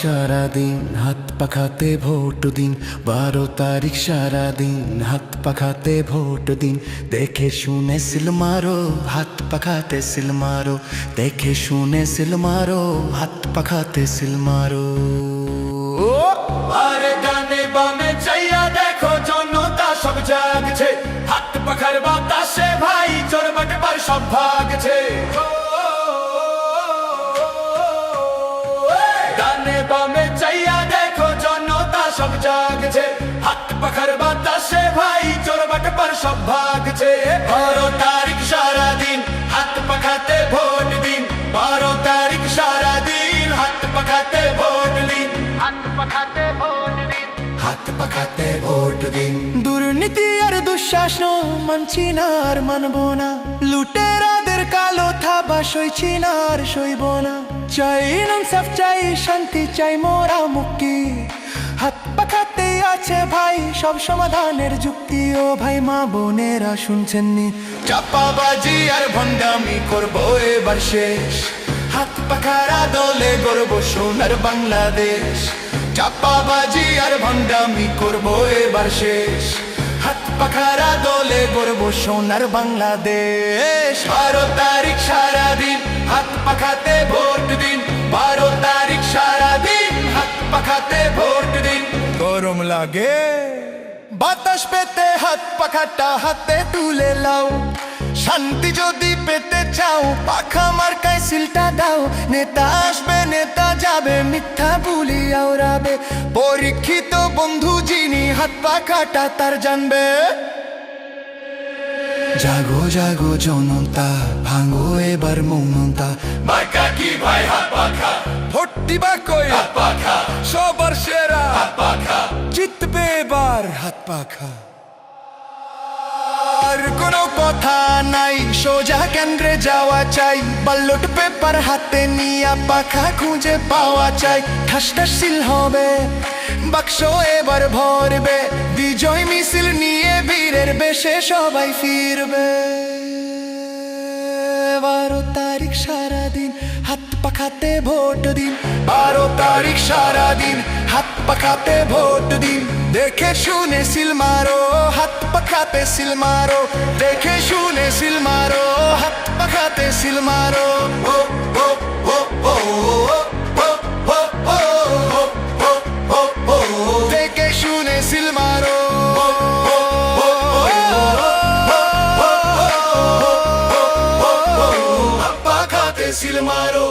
সারাদিন হাত পাখাতে ভোট দিন, 12 তারিখ সারাদিন হাত পাখাতে ভোট দিন। দেখে শুনে সিল মারো, হাত পাখাতে সিল মারো। দেখে শুনে সিল মারো, হাত পাখাতে সিল মারো। আরে ডানে বামে চাইয়া দেখো, জনতা সব জাগছে। হাত পাখার বাতাসে ভাই চোর বাটপার সব ভাগছে। ডানে বামে চাইয়া দেখো, জনতা সব জাগছে। হাত পাখার বাতাসে ভাই চোর বাটপার সব ভাগছে। 12 তারিখ সারাদিন হাত পাখাতে ভোট দিন। 12 তারিখ সারাদিন হাত পাখাতে ভোট দিন। হাত পাখাতে ভোট দিন। হাত পাখাতে ভোট দিন। দুর্নীতি আর দুঃশাসন মানছি না আর মানবো না। লুটেরাদের কালো থাবা সইছি না আর সইব না। চাই ইনসাফ, চাই শান্তি, চাই মোরা মুক্তি। হাত পাখাতে আছে ভাই সব সমাধানের যুক্তি। ও ভাই মা বোনেরা শুনছেন নি? চাপাবাজি আর ভণ্ডামি করবো এবার শেষ। হাত পাখারা দলে গড়বো সোনার বাংলাদেশ। চাপাবাজি আর ভণ্ডামি করবো এবার শেষ। হাত পাখারা দলে গড়বো সোনার বাংলাদেশ। 12 তারিখ সারাদিন হাত পাখাতে ভোট দিন। 12 তারিখ সারাদিন হাত পাখাতে ভোট দিন। গরম লাগে বাতাস পেতে হাত পাখাটা হাতে তুলে লাও। শান্তি যদি পেতে চাও পাখা মার্কায় সিলটা দাও। নেতা আসবে নেতা যাবে, মিথ্যা বুলি আওড়াবে। পরীক্ষিত বন্ধু যিনি হাত পাখাটা তার জানবে। জাগো জাগো জনতা, ভাঙো এবার মৌনতা। মার্কা কি ভাই হাত পাখা, ভোট দিবা কই হাত পাখা, সবার সেরা হাত পাখা। জিতবে এবার হাত পাখা। আর কোনো কথা নাই, সোজা কেন্দ্রে যাওয়া চাই। ব্যালট পেপার হাতে নিয়া পাখা খুঁজে পাওয়া চাই। ঠাস ঠাস সিল হবে, বাক্স এবার ভরবে। বিজয় মিছিল নিয়ে বীরের বেশে সবাই ফিরবে। 12 তারিখ সারাদিন হাত পাখাতে ভোট দিন। 12 তারিখ সারাদিন হাত পাখাতে ভোট দিন। দেখে শুনে সিল মারো, হাত পাখাতে সিল মারো। দেখে শুনে সিল মারো, হাত পাখাতে সিল মারো। ও ও ও ও দেখে শুনে সিল মারো। হাত পাখাতে সিল মারো।